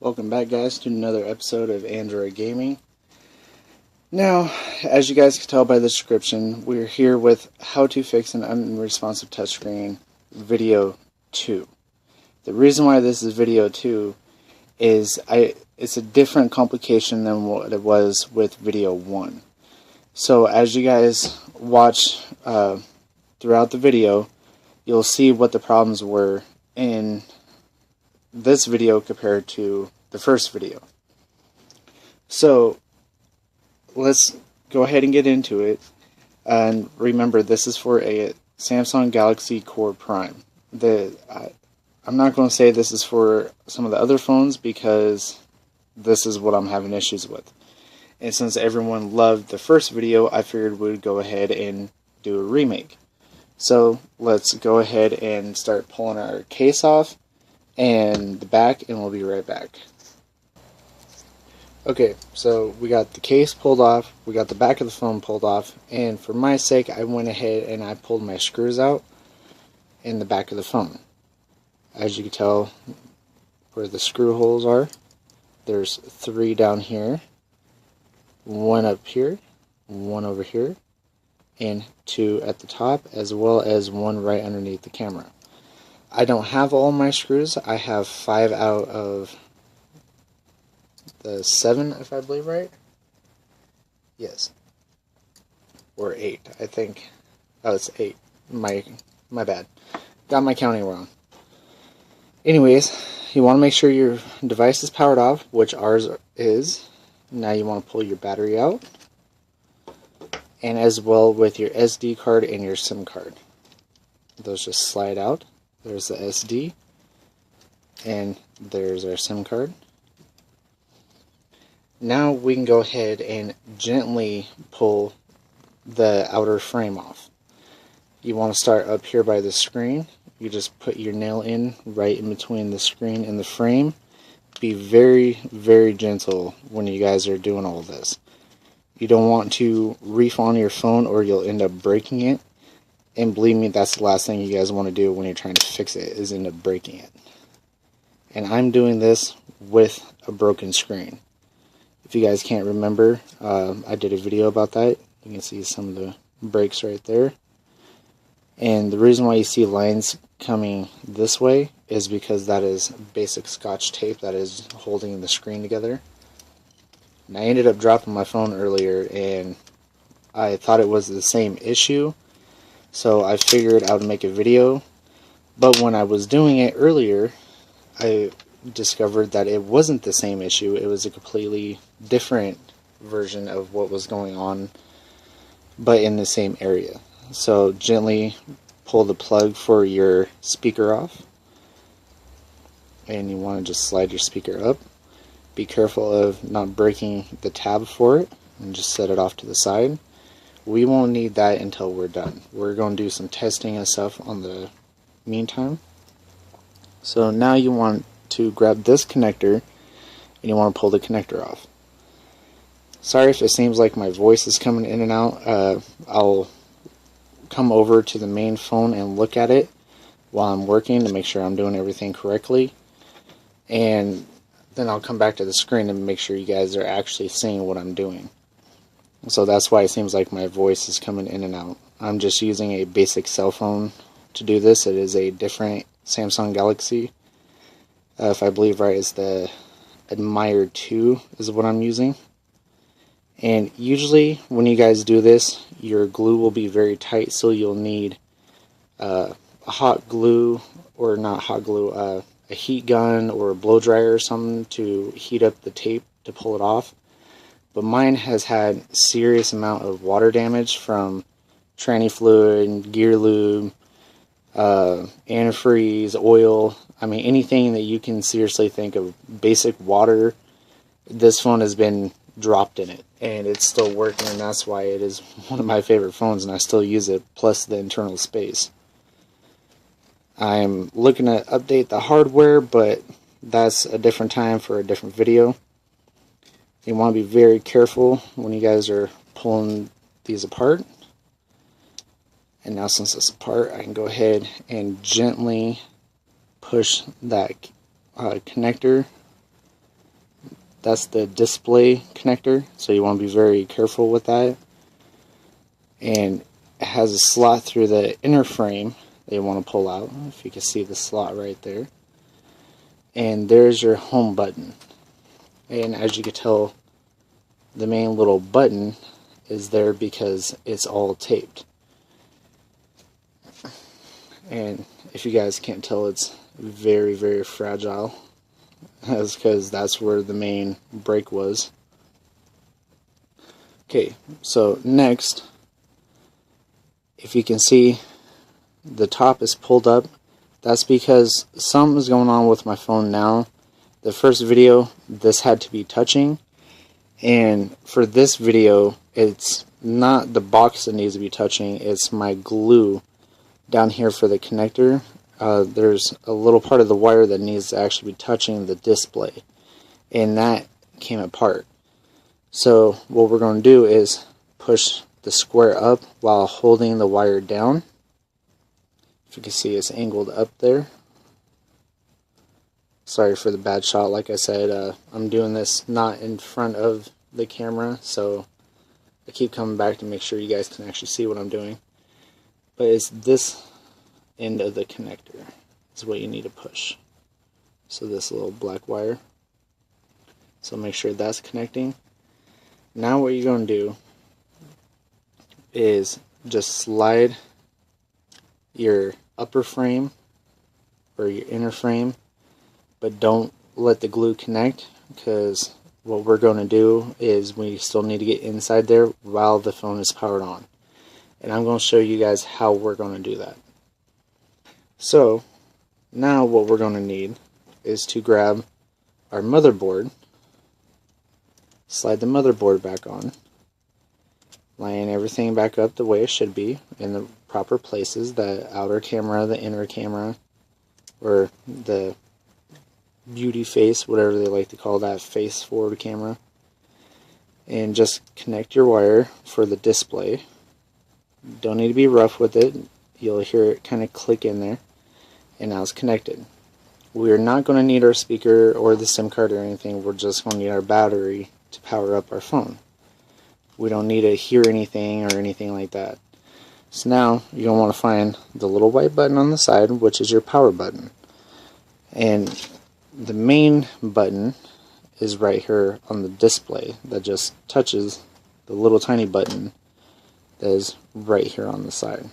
Welcome back, guys, to another episode of Android Gaming. Now, as you guys can tell by the description, we're here with how to fix an unresponsive touchscreen video 2. The reason why this is video 2 is it's a different complication than what it was with video 1. So as you guys watch throughout the video, you'll see what the problems were in this video compared to the first video. So let's go ahead and get into it. And remember, this is for a Samsung Galaxy Core Prime. I'm not going to say this is for some of the other phones because this is what I'm having issues with. And since everyone loved the first video, I figured we'd go ahead and do a remake. So let's go ahead and start pulling our case off and the back, and we'll be right back. Okay, so we got the case pulled off, we got the back of the phone pulled off, and for my sake I went ahead and I pulled my screws out in the back of the phone. As you can tell where the screw holes are, there's 3 down here, 1 up here, 1 over here, and 2 at the top, as well as 1 right underneath the camera. I don't have all my screws. I have 5 out of the 7, if I believe right. Yes. Or 8, I think. Oh, it's 8. My bad. Got my counting wrong. Anyways, you want to make sure your device is powered off, which ours is. Now you want to pull your battery out. And as well with your SD card and your SIM card. Those just slide out. There's the SD, and there's our SIM card. Now we can go ahead and gently pull the outer frame off. You want to start up here by the screen. You just put your nail in right in between the screen and the frame. Be very, very gentle when you guys are doing all this. You don't want to reef on your phone or you'll end up breaking it. And believe me, that's the last thing you guys want to do when you're trying to fix it, is end up breaking it. And I'm doing this with a broken screen. If you guys can't remember, I did a video about that. You can see some of the breaks right there. And the reason why you see lines coming this way is because that is basic Scotch tape that is holding the screen together. And I ended up dropping my phone earlier, and I thought it was the same issue. So I figured I would make a video, but when I was doing it earlier, I discovered that it wasn't the same issue. It was a completely different version of what was going on, but in the same area. So gently pull the plug for your speaker off, and you want to just slide your speaker up. Be careful of not breaking the tab for it, and just set it off to the side. We won't need that until we're done. We're going to do some testing and stuff on the meantime. So now you want to grab this connector and you want to pull the connector off. Sorry if it seems like my voice is coming in and out. I'll come over to the main phone and look at it while I'm working to make sure I'm doing everything correctly. And then I'll come back to the screen and make sure you guys are actually seeing what I'm doing. So that's why it seems like my voice is coming in and out. I'm just using a basic cell phone to do this. It is a different Samsung Galaxy. If I believe right, it's the Admire 2 is what I'm using. And usually when you guys do this, your glue will be very tight, so you'll need a hot glue, or not hot glue, a heat gun or a blow dryer or something to heat up the tape to pull it off. But mine has had serious amount of water damage from tranny fluid, gear lube, antifreeze, oil. I mean, anything that you can seriously think of, basic water, this phone has been dropped in it. And it's still working, and that's why it is one of my favorite phones, and I still use it, plus the internal space. I'm looking to update the hardware, but that's a different time for a different video. You want to be very careful when you guys are pulling these apart. And now since it's apart, I can go ahead and gently push that connector that's the display connector, so you want to be very careful with that. And it has a slot through the inner frame that you want to pull out, if you can see the slot right there. And there's your home button. And as you can tell, the main little button is there because it's all taped. And if you guys can't tell, it's very, very fragile. That's because that's where the main break was. Okay, so next, if you can see, the top is pulled up. That's because something is going on with my phone now. The first video, this had to be touching. And for this video, it's not the box that needs to be touching, it's my glue down here for the connector. There's a little part of the wire that needs to actually be touching the display, and that came apart. So what we're going to do is push the square up while holding the wire down. If you can see, it's angled up there. Sorry for the bad shot. Like I said, I'm doing this not in front of the camera, so I keep coming back to make sure you guys can actually see what I'm doing. But it's this end of the connector is what you need to push. So this little black wire. So make sure that's connecting. Now what you're going to do is just slide your upper frame or your inner frame, but don't let the glue connect, because what we're going to do is we still need to get inside there while the phone is powered on. And I'm going to show you guys how we're going to do that. So now what we're going to need is to grab our motherboard, slide the motherboard back on, line everything back up the way it should be in the proper places, the outer camera, the inner camera, or the beauty face, whatever they like to call that, face forward camera. And just connect your wire for the display. Don't need to be rough with it. You'll hear it kind of click in there. And now it's connected. We're not going to need our speaker or the SIM card or anything. We're just going to need our battery to power up our phone. We don't need to hear anything or anything like that. So now you're going to want to find the little white button on the side, which is your power button. And the main button is right here on the display that just touches the little tiny button that is right here on the side.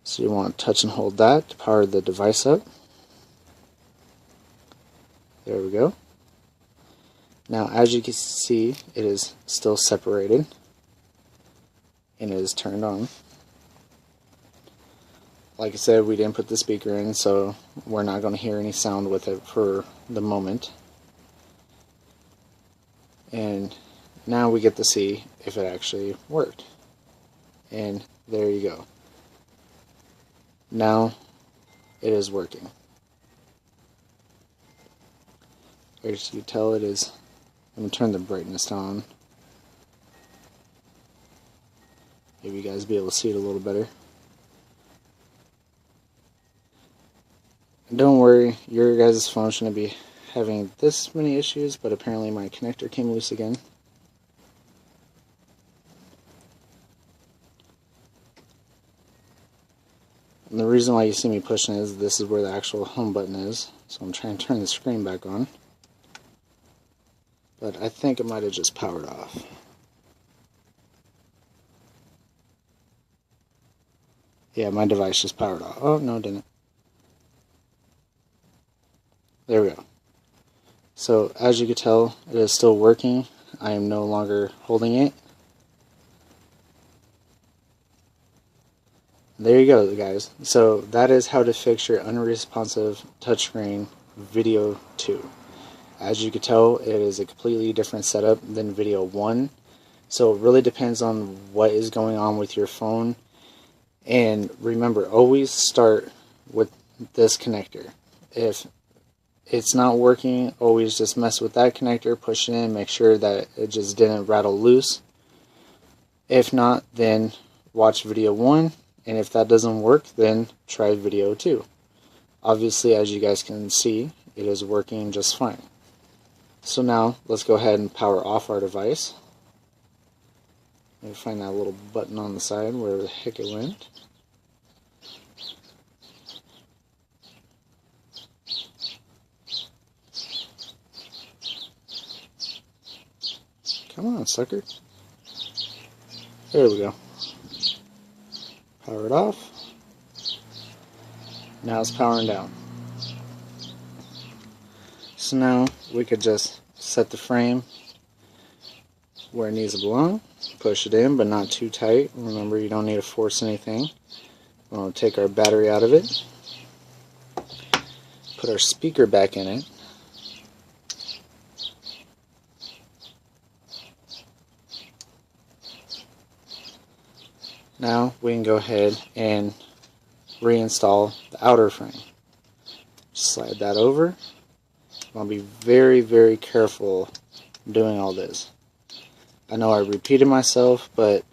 So you want to touch and hold that to power the device up. There we go. Now as you can see, it is still separated and it is turned on. Like I said, we didn't put the speaker in, so we're not going to hear any sound with it for the moment. And now we get to see if it actually worked. And there you go. Now it is working. As you can tell, it is. I'm going to turn the brightness down. Maybe you guys will be able to see it a little better. Don't worry, your guys' phone shouldn't be having this many issues, but apparently my connector came loose again. And the reason why you see me pushing is this is where the actual home button is, so I'm trying to turn the screen back on. But I think it might have just powered off. Yeah, my device just powered off. Oh, no, it didn't. There we go. So as you can tell, it is still working. I am no longer holding it. There you go, guys. So that is how to fix your unresponsive touchscreen video 2. As you can tell, it is a completely different setup than video 1. So it really depends on what is going on with your phone. And remember, always start with this connector. If it's not working, always just mess with that connector, push it in, make sure that it just didn't rattle loose. If not, then watch video 1, and if that doesn't work, then try video 2. Obviously, as you guys can see, it is working just fine. So now let's go ahead and power off our device. Let me find that little button on the side where the heck it went. Come on, sucker. There we go. Power it off. Now it's powering down. So now we could just set the frame where it needs to belong. Push it in, but not too tight. Remember, you don't need to force anything. We're going to take our battery out of it. Put our speaker back in it. Now we can go ahead and reinstall the outer frame. Slide that over. I'll be very, very careful doing all this. I know I repeated myself, but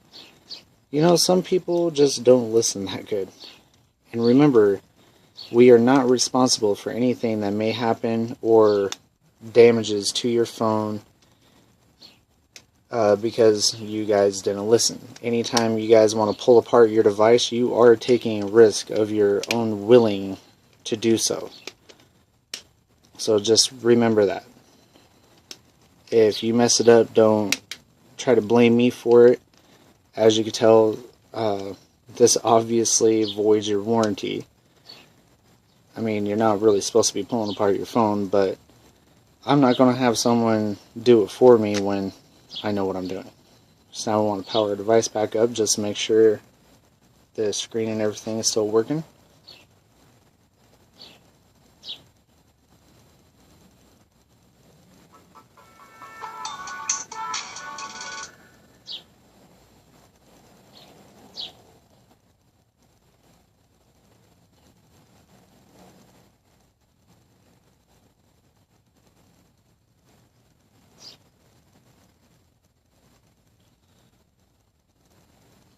you know, some people just don't listen that good. And remember, we are not responsible for anything that may happen or damages to your phone because you guys didn't listen. Anytime you guys want to pull apart your device, you are taking a risk of your own willing to do so. So just remember that. If you mess it up, don't try to blame me for it. As you can tell, this obviously voids your warranty. I mean, you're not really supposed to be pulling apart your phone, but I'm not going to have someone do it for me when I know what I'm doing. So now we want to power our device back up just to make sure the screen and everything is still working.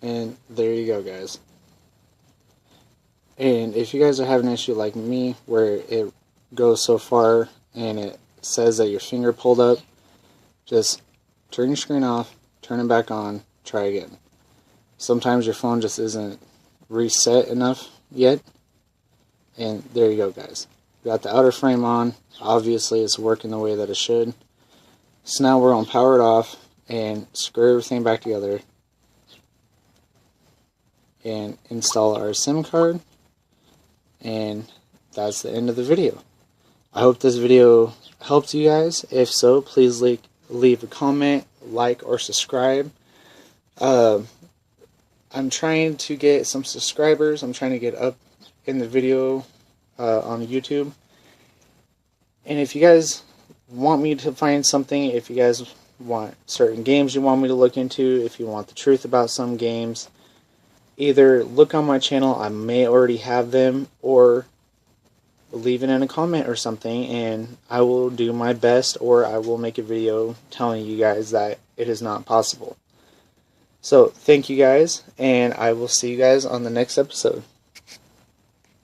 And there you go, guys. And if you guys are having an issue like me where it goes so far and it says that your finger pulled up, just turn your screen off, turn it back on, try again. Sometimes your phone just isn't reset enough yet. And there you go, guys. Got the outer frame on. Obviously it's working the way that it should. So now we're going to power it off and screw everything back together and install our SIM card, and that's the end of the video. I hope this video helped you guys. If so, please leave a comment, like, or subscribe. I'm trying to get some subscribers. I'm trying to get up in the video on YouTube. And if you guys want me to find something, if you guys want certain games you want me to look into, if you want the truth about some games, either look on my channel, I may already have them, or leave it in a comment or something, and I will do my best, or I will make a video telling you guys that it is not possible. So, thank you guys, and I will see you guys on the next episode.